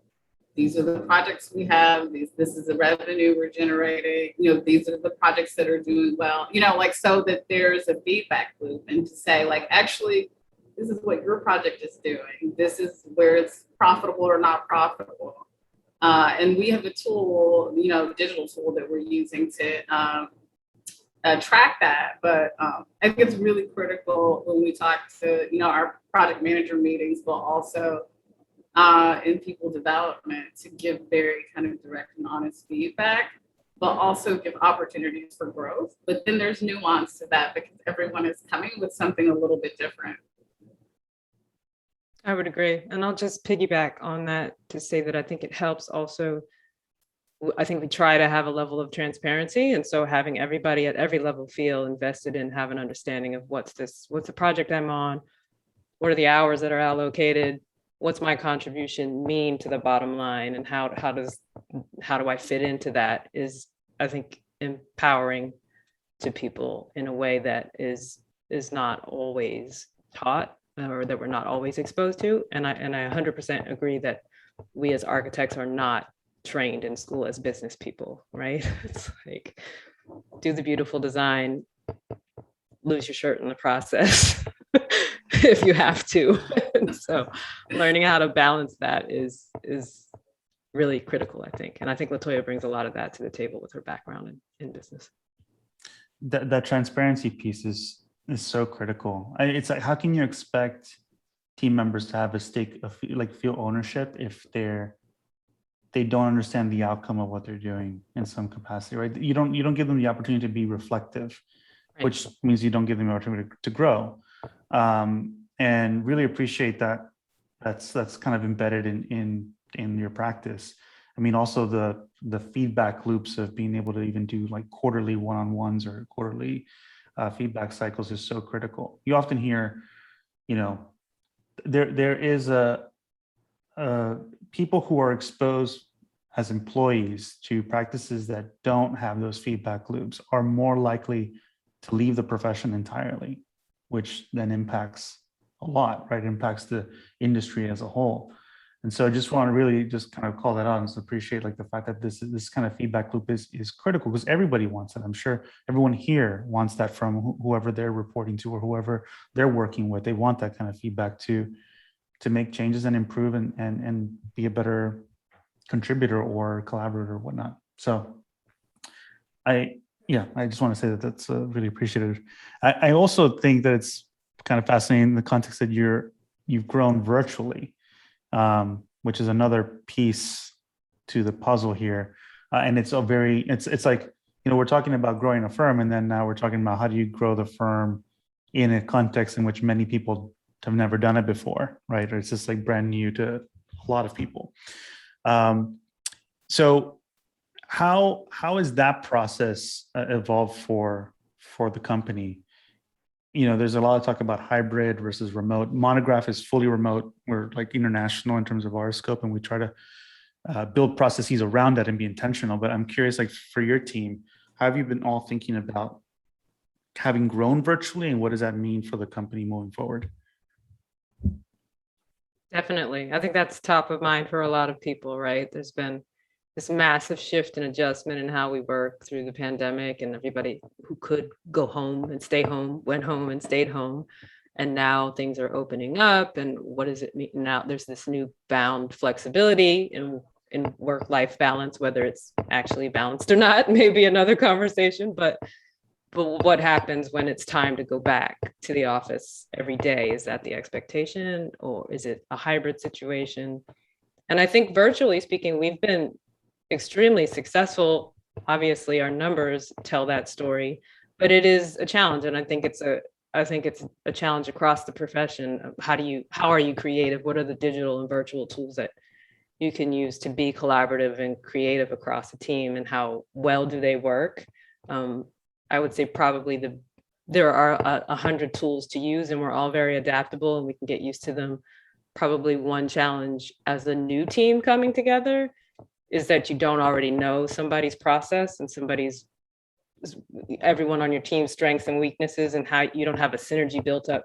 Speaker 2: these are the projects we have, this is the revenue we're generating, these are the projects that are doing well, like, so that there's a feedback loop, and to say, like, actually, this is what your project is doing. This is where it's profitable or not profitable. And we have a tool, digital tool that we're using to track that. But I think it's really critical when we talk to, our project manager meetings, but also in people development, to give very kind of direct and honest feedback, but also give opportunities for growth. But then there's nuance to that because everyone is coming with something a little bit different.
Speaker 3: I would agree. And I'll just piggyback on that to say that I think it helps also. I think we try to have a level of transparency. And so having everybody at every level feel invested in, have an understanding of what's the project I'm on, what are the hours that are allocated, what's my contribution mean to the bottom line, and how do I fit into that is, I think, empowering to people in a way that is not always taught, or that we're not always exposed to. And I 100% agree that we as architects are not trained in school as business people, right? It's like, do the beautiful design, lose your shirt in the process if you have to. And so learning how to balance that is really critical, I think. And I think Latoya brings a lot of that to the table with her background in business.
Speaker 1: That transparency piece is so critical. It's like, how can you expect team members to have a stake, feel ownership if they don't understand the outcome of what they're doing in some capacity, right? You don't give them the opportunity to be reflective, right, which means you don't give them the opportunity to grow. And really appreciate that. That's kind of embedded in your practice. I mean, also the feedback loops of being able to even do like quarterly one-on-ones or quarterly feedback cycles is so critical. You often hear, there is people who are exposed as employees to practices that don't have those feedback loops are more likely to leave the profession entirely, which then impacts a lot, right? It impacts the industry as a whole. And so I just want to really just kind of call that out and just appreciate like the fact that this kind of feedback loop is critical, because everybody wants it. I'm sure everyone here wants that from whoever they're reporting to or whoever they're working with. They want that kind of feedback to make changes and improve and be a better contributor or collaborator or whatnot. So I just want to say that that's really appreciated. I also think that it's kind of fascinating in the context that you've grown virtually, which is another piece to the puzzle here. And it's like, we're talking about growing a firm, and then now we're talking about how do you grow the firm in a context in which many people have never done it before, right? Or it's just like brand new to a lot of people. So how has that process evolved for the company? There's a lot of talk about hybrid versus remote. Monograph is fully remote. We're like international in terms of our scope, and we try to build processes around that and be intentional. But I'm curious, like for your team, how have you been all thinking about having grown virtually, and what does that mean for the company moving forward?
Speaker 3: Definitely. I think that's top of mind for a lot of people, right? There's been this massive shift and adjustment in how we work through the pandemic, and everybody who could go home and stay home went home and stayed home. And now things are opening up. And what does it mean? Now there's this new bound flexibility in work-life balance, whether it's actually balanced or not, maybe another conversation, but what happens when it's time to go back to the office every day? Is that the expectation, or is it a hybrid situation? And I think virtually speaking, we've been extremely successful. Obviously, our numbers tell that story, but it is a challenge. And I think it's a challenge across the profession. How are you creative? What are the digital and virtual tools that you can use to be collaborative and creative across the team, and how well do they work? I would say probably there are 100 tools to use, and we're all very adaptable and we can get used to them. Probably one challenge as a new team coming together is that you don't already know somebody's process and everyone on your team's strengths and weaknesses, and how you don't have a synergy built up,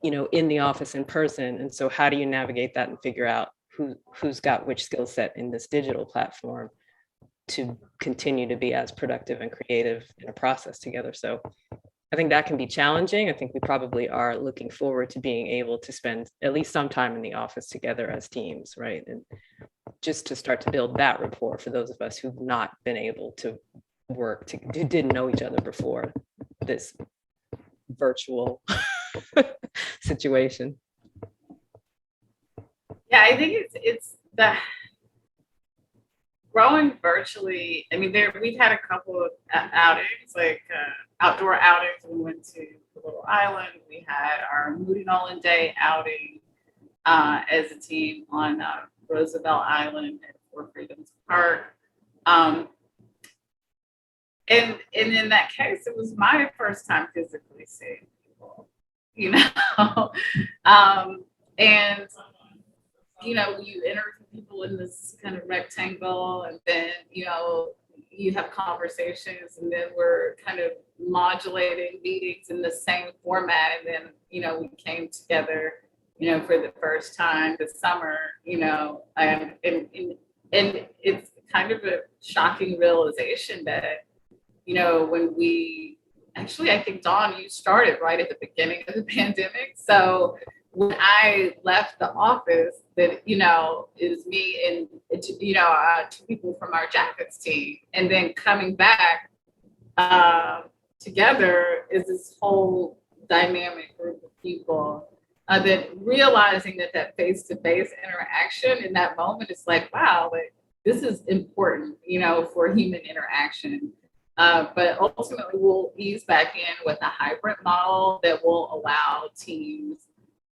Speaker 3: in the office in person. And so how do you navigate that and figure out who's got which skill set in this digital platform to continue to be as productive and creative in a process together? So I think that can be challenging. I think we probably are looking forward to being able to spend at least some time in the office together as teams, right? And just to start to build that rapport for those of us who've not been able to who didn't know each other before this virtual situation.
Speaker 2: Yeah, I think it's the growing virtually. I mean, we've had a couple of outings, like outdoor outings. We went to the little island. We had our Moody Nolan Day outing as a team on Roosevelt Island at Four Freedoms Park. And in that case, it was my first time physically seeing people, and you interview people in this kind of rectangle, and then you have conversations, and then we're kind of modulating meetings in the same format, and then we came together for the first time this summer, and it's kind of a shocking realization that when I think, Dawn, you started right at the beginning of the pandemic. So when I left the office, that, is me and, two people from our jackets team. And then coming back together is this whole dynamic group of people that realizing that face-to-face interaction in that moment is like, wow, like this is important, for human interaction. But ultimately, we'll ease back in with a hybrid model that will allow teams,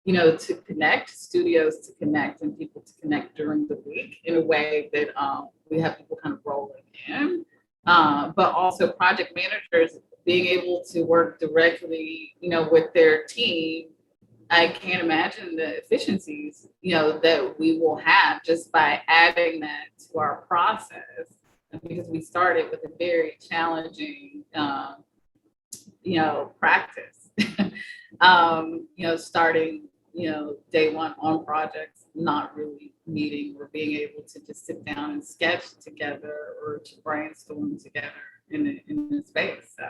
Speaker 2: to connect, studios to connect, and people to connect during the week in a way that we have people kind of rolling in. But also project managers being able to work directly, with their team. I can't imagine the efficiencies, that we will have just by adding that to our process. Because we started with a very challenging, practice. Starting, day one on projects, not really meeting or being able to just sit down and sketch together or to brainstorm together in the space. So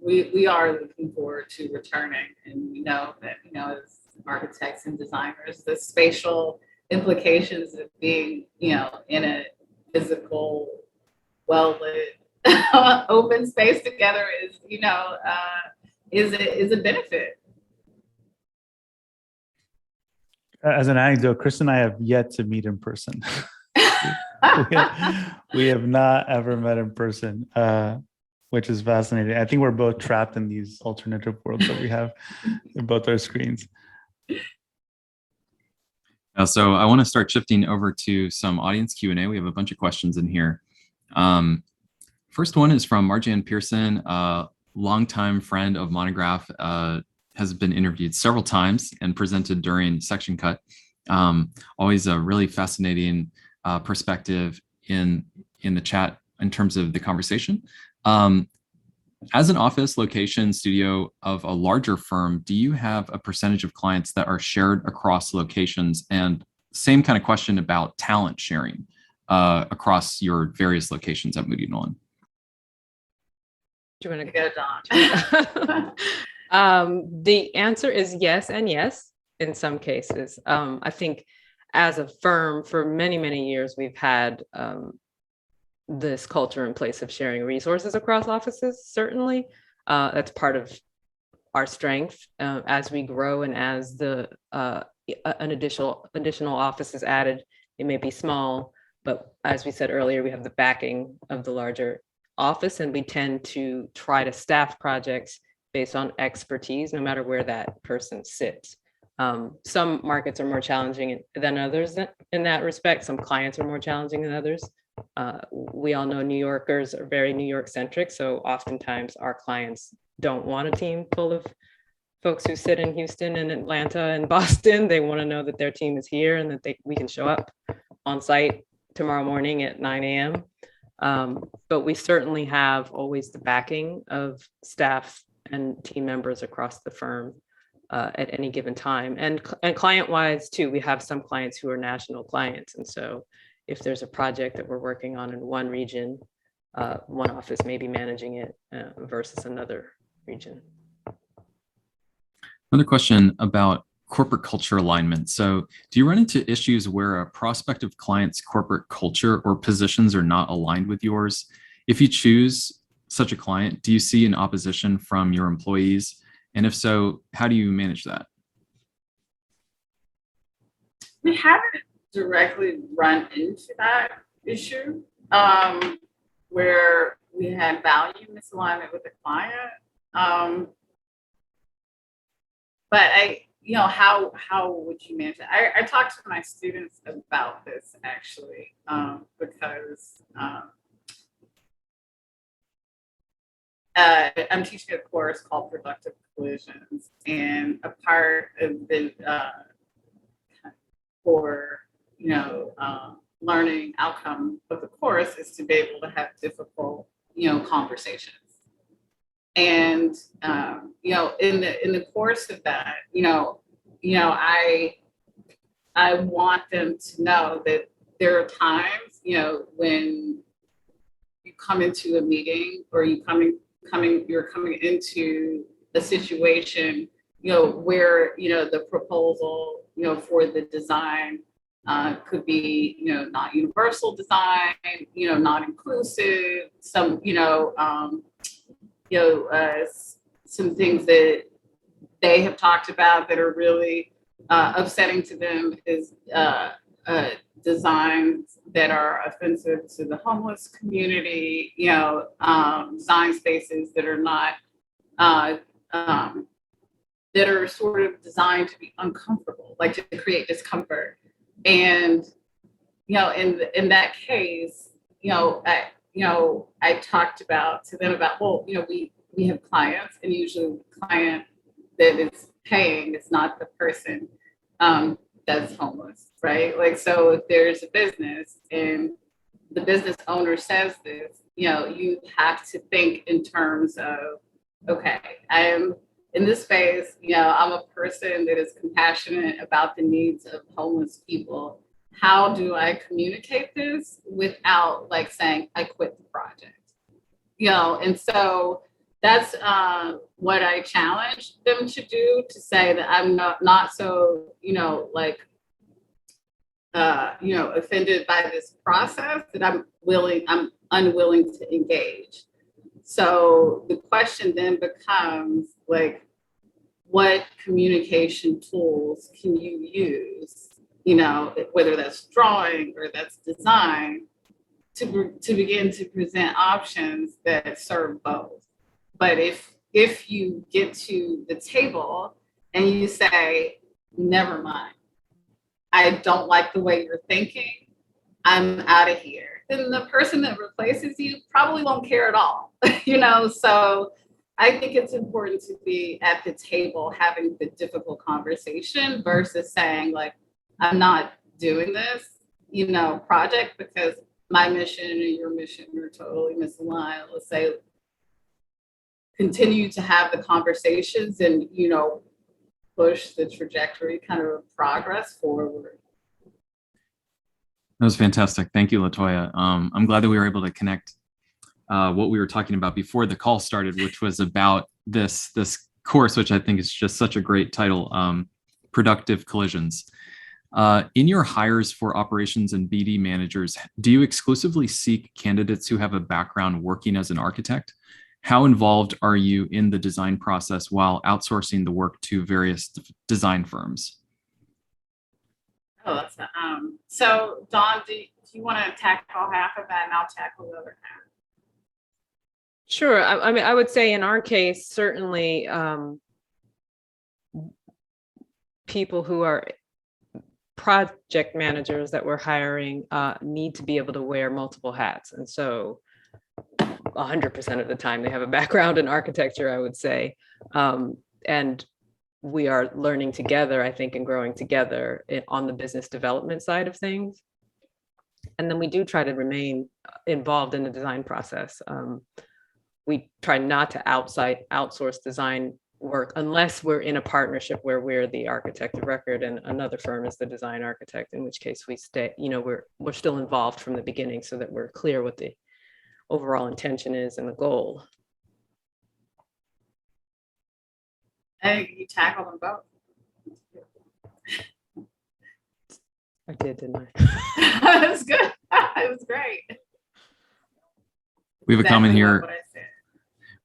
Speaker 2: we are looking forward to returning, and we know that, as architects and designers, the spatial implications of being, in a physical, well-lit, open space together is a benefit.
Speaker 1: As an anecdote, Chris and I have yet to meet in person. we have not ever met in person, which is fascinating. I think we're both trapped in these alternative worlds that we have in both our screens.
Speaker 4: So I want to start shifting over to some audience Q&A. We have a bunch of questions in here. First one is from Marjan Pearson, a longtime friend of Monograph, has been interviewed several times and presented during Section Cut. Always a really fascinating perspective in the chat in terms of the conversation. As an office location studio of a larger firm, do you have a percentage of clients that are shared across locations? And same kind of question about talent sharing across your various locations at Moody Nolan.
Speaker 3: Do you want to
Speaker 2: go,
Speaker 3: Dawn? The answer is yes and yes in some cases. I think as a firm for many, many years, we've had this culture in place of sharing resources across offices. Certainly, that's part of our strength as we grow, and as an additional office is added. It may be small, but as we said earlier, we have the backing of the larger office, and we tend to try to staff projects based on expertise, no matter where that person sits. Some markets are more challenging than others in that respect. Some clients are more challenging than others. We all know New Yorkers are very New York centric. So oftentimes our clients don't want a team full of folks who sit in Houston and Atlanta and Boston. They want to know that their team is here and that we can show up on site tomorrow morning at 9 a.m. But we certainly have always the backing of staff and team members across the firm at any given time. And client-wise too, we have some clients who are national clients. And so if there's a project that we're working on in one region, one office may be managing it versus another region.
Speaker 4: Another question about corporate culture alignment. So do you run into issues where a prospective client's corporate culture or positions are not aligned with yours? If you choose such a client, do you see an opposition from your employees? And if so, how do you manage that?
Speaker 2: We haven't directly run into that issue where we had value misalignment with the client. But how would you manage it? I talked to my students about this actually, because I'm teaching a course called Productive Collisions, and a part of the learning outcome of the course is to be able to have difficult, conversations. And in the course of that, I want them to know that there are times, when you come into a meeting or you're coming into a situation, where the proposal, for the design could be, not universal design, not inclusive, some, some things that they have talked about that are really upsetting to them is designs that are offensive to the homeless community, design spaces that are not, that are sort of designed to be uncomfortable, like to create discomfort. And, in that case, I talked to them about, well, we have clients, and usually the client that is paying is not the person that's homeless, right? Like, so if there's a business and the business owner says this, you have to think in terms of okay, I am in this space, I'm a person that is compassionate about the needs of homeless people. How do I communicate this without like saying I quit the project? And so that's what I challenged them to do, to say that I'm not so, offended by this process, that I'm unwilling to engage. So the question then becomes like, what communication tools can you use, whether that's drawing or that's design, to begin to present options that serve both. But if you get to the table and you say, never mind, I don't like the way you're thinking, I'm out of here, then the person that replaces you probably won't care at all. So I think it's important to be at the table having the difficult conversation versus saying like, I'm not doing this, project because my mission and your mission are totally misaligned. Let's say continue to have the conversations and, push the trajectory kind of progress forward.
Speaker 4: That was fantastic. Thank you, Latoya. I'm glad that we were able to connect what we were talking about before the call started, which was about this course, which I think is just such a great title, Productive Collisions. In your hires for operations and BD managers, do you exclusively seek candidates who have a background working as an architect? How involved are you in the design process while outsourcing the work to various design firms?
Speaker 2: Oh, that's so Dawn, do you want to tackle half of that and I'll tackle the other half?
Speaker 3: Sure. I mean, I would say in our case, certainly people who are project managers that we're hiring need to be able to wear multiple hats. And so 100% of the time they have a background in architecture, I would say. And we are learning together, I think, and growing together on the business development side of things. And then we do try to remain involved in the design process. We try not to outsource design work unless we're in a partnership where we're the architect of record and another firm is the design architect, in which case we stay, we're still involved from the beginning so that we're clear what the overall intention is and the goal.
Speaker 2: I think you tackled them both.
Speaker 3: I did, didn't I?
Speaker 2: That was good. It was great.
Speaker 4: We have a comment here.
Speaker 2: What I said.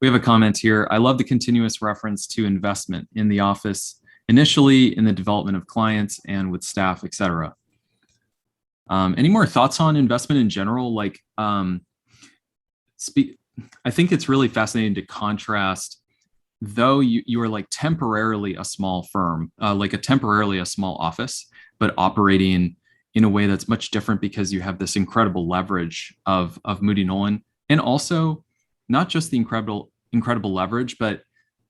Speaker 4: We have a comment here. I love the continuous reference to investment in the office, initially in the development of clients and with staff, et cetera. Any more thoughts on investment in general? Like, I think it's really fascinating to contrast, though you are like temporarily a small firm, temporarily a small office, but operating in a way that's much different because you have this incredible leverage of Moody Nolan, and also not just the incredible leverage, but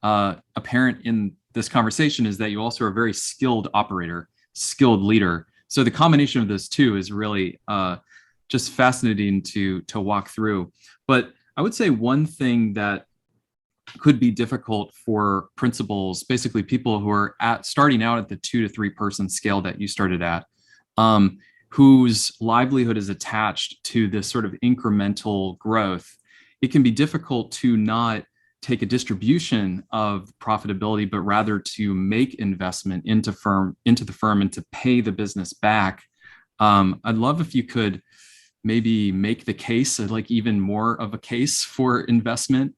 Speaker 4: apparent in this conversation is that you also are a very skilled operator, skilled leader. So the combination of those two is really just fascinating to walk through. But I would say one thing that could be difficult for principals, basically people who are starting out at the 2 to 3 person scale that you started at, whose livelihood is attached to this sort of incremental growth. It can be difficult to not take a distribution of profitability, but rather to make investment into the firm and to pay the business back. I'd love if you could maybe make the case, like even more of a case for investment,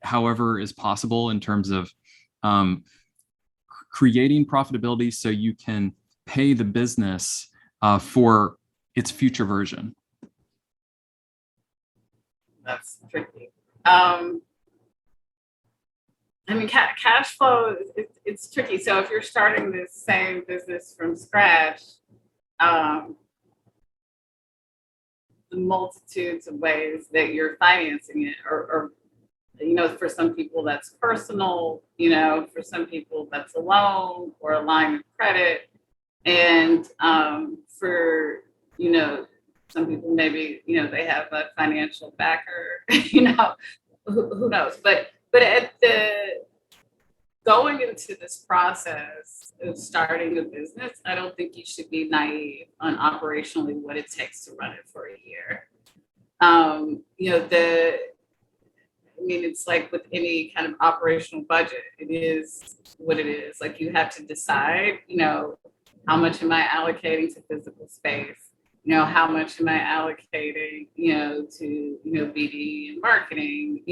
Speaker 4: however is possible in terms of creating profitability so you can pay the business for its future version.
Speaker 2: That's tricky. I mean, cash flow, it's tricky. So if you're starting this same business from scratch, the multitudes of ways that you're financing it, or for some people that's personal, for some people that's a loan or a line of credit. And for, some people maybe, they have a financial backer, who knows? But but going into this process of starting a business, I don't think you should be naive on operationally what it takes to run it for a year. It's like with any kind of operational budget, it is what it is. Like you have to decide, how much am I allocating to physical space? How much am I allocating, to, BD and marketing,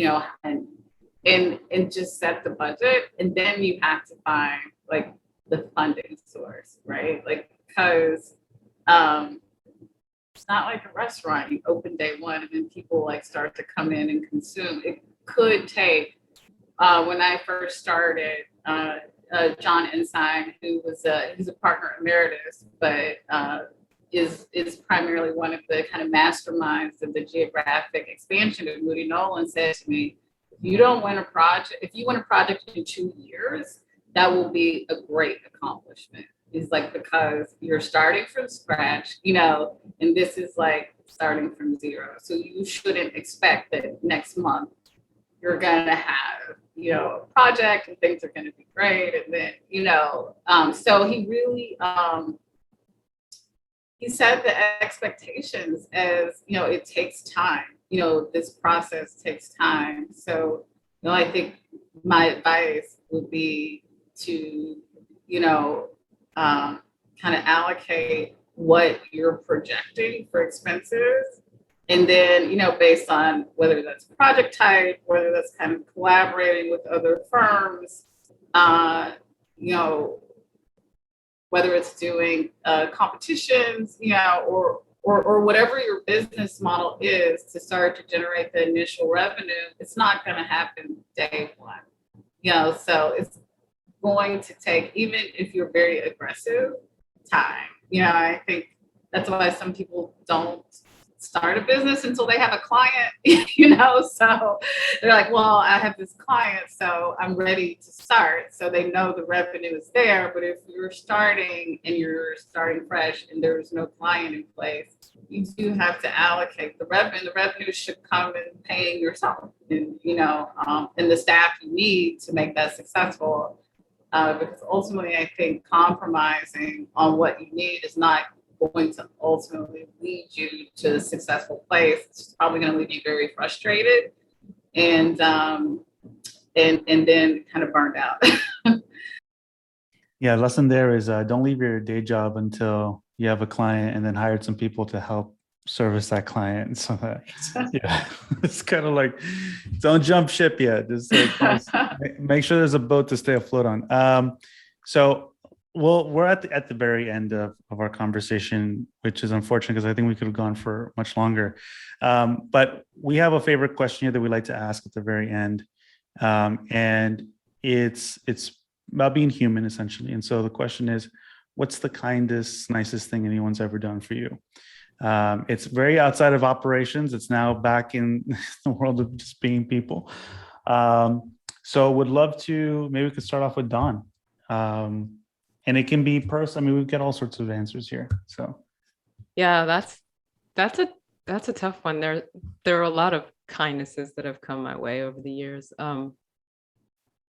Speaker 2: and just set the budget. And then you have to find like the funding source, right? Like, because it's not like a restaurant, you open day one and then people like start to come in and consume. It could take, when I first started, John Ensign, he's a partner emeritus, but is primarily one of the kind of masterminds of the geographic expansion of Moody Nolan, said to me, if you win a project in 2 years, that will be a great accomplishment. It's like, because you're starting from scratch, and this is like starting from zero. So you shouldn't expect that next month you're going to have, a project and things are going to be great. And then, so he really, he set the expectations as, it takes time. This process takes time. So, I think my advice would be to, kind of allocate what you're projecting for expenses. And then, based on whether that's project type, whether that's kind of collaborating with other firms, whether it's doing competitions, or whatever your business model is to start to generate the initial revenue, it's not going to happen day one. So it's going to take, even if you're very aggressive, time. I think that's why some people don't start a business until they have a client, so they're like, well, I have this client, so I'm ready to start. So they know the revenue is there. But if you're starting fresh and there's no client in place, you do have to allocate the revenue. The revenue should come in paying yourself and, and the staff you need to make that successful. Because ultimately, I think compromising on what you need is not going to ultimately lead you to a successful place. It's probably going to leave you very frustrated and then kind of burned out.
Speaker 1: Yeah, lesson there is don't leave your day job until you have a client, and then hired some people to help service that client. So that, it's kind of like, don't jump ship yet. Just like, make sure there's a boat to stay afloat on. So we're at the very end of our conversation, which is unfortunate because I think we could have gone for much longer. But we have a favorite question here that we like to ask at the very end. And it's about being human, essentially. And so the question is, what's the kindest, nicest thing anyone's ever done for you? It's very outside of operations. It's now back in the world of just being people. So would love to, maybe we could start off with Dawn. And it can be personal. We get all sorts of answers here. So
Speaker 3: yeah, that's a tough one. There are a lot of kindnesses that have come my way over the years.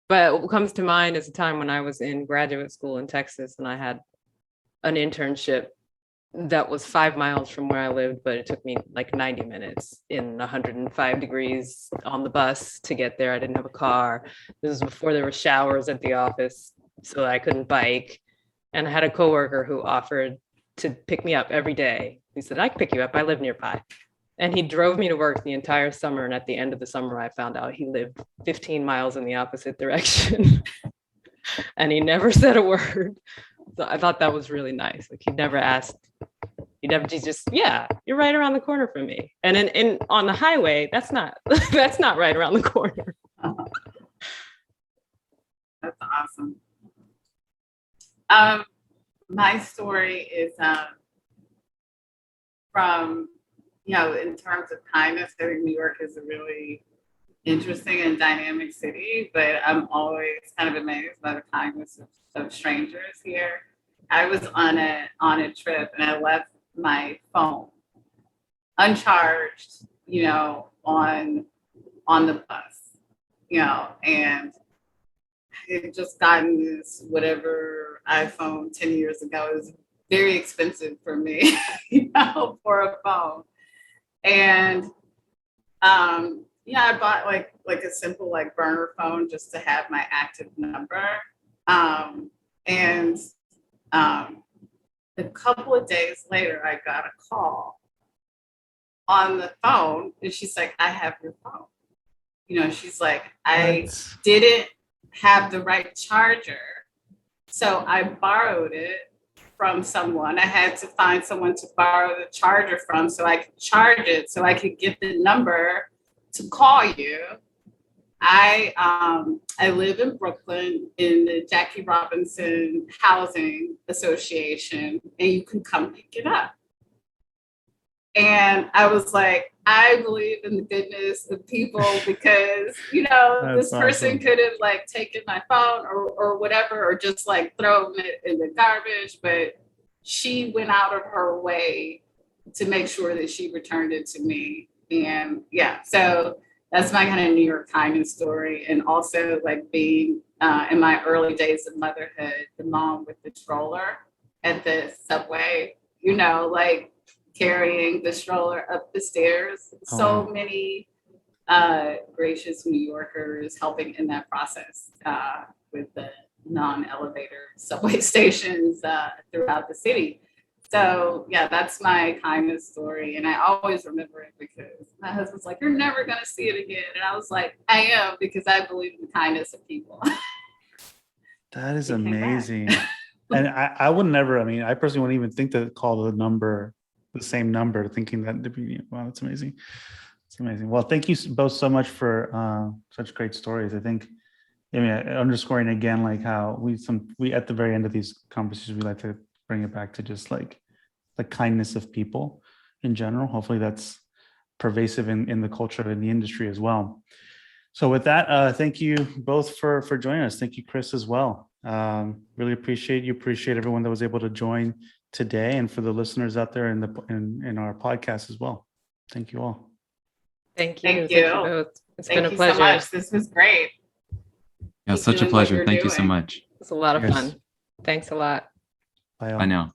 Speaker 3: But what comes to mind is a time when I was in graduate school in Texas and I had an internship that was 5 miles from where I lived, but it took me like 90 minutes in 105 degrees on the bus to get there. I didn't have a car. This was before there were showers at the office, so I couldn't bike. And I had a coworker who offered to pick me up every day. He said, I can pick you up. I live nearby. And he drove me to work the entire summer. And at the end of the summer, I found out he lived 15 miles in the opposite direction. And he never said a word. So I thought that was really nice. Like he just, yeah, you're right around the corner from me. And in on the highway, that's not right around the corner.
Speaker 2: That's awesome. My story is from, in terms of kindness, I think New York is a really interesting and dynamic city, but I'm always kind of amazed by the kindness of strangers here. I was on a trip and I left my phone uncharged, on the bus. and I had just gotten this whatever iPhone 10 years ago. It was very expensive for me, for a phone. And I bought like a simple burner phone just to have my active number. And a couple of days later, I got a call on the phone, and she's like, "I have your phone." She's like, "I didn't have the right charger, so I borrowed it from someone. I had to find someone to borrow the charger from so I could charge it, so I could get the number to call you. I live in Brooklyn in the Jackie Robinson Housing Association, and you can come pick it up." And I was like, I believe in the goodness of people, because, this person could have taken my phone or whatever, or just thrown it in the garbage. But she went out of her way to make sure that she returned it to me. And so that's my kind of New York kindness story. And also being in my early days of motherhood, the mom with the stroller at the subway, carrying the stroller up the stairs. So many gracious New Yorkers helping in that process with the non-elevator subway stations throughout the city. So that's my kindness story. And I always remember it because my husband's like, "You're never going to see it again." And I was like, "I am, because I believe in the kindness of people."
Speaker 1: That is amazing. And I would never, I personally wouldn't even think to call the same number, thinking that, wow, that's amazing. It's amazing. Well, thank you both so much for such great stories. I think, underscoring again, how we at the very end of these conversations, we like to bring it back to just the kindness of people in general. Hopefully that's pervasive in the culture and the industry as well. So with that, thank you both for joining us. Thank you, Chris, as well. Really appreciate everyone that was able to join today, and for the listeners out there in our podcast as well. Thank you all.
Speaker 3: Thank you.
Speaker 2: Thank you
Speaker 3: both. It's
Speaker 2: Thank
Speaker 3: been a
Speaker 2: you
Speaker 3: pleasure.
Speaker 2: so much. This was great.
Speaker 4: Yeah, such a pleasure. Thank you so much.
Speaker 3: It's a lot of
Speaker 1: Yes.
Speaker 3: fun. Thanks a lot.
Speaker 1: Bye all.
Speaker 4: Bye now.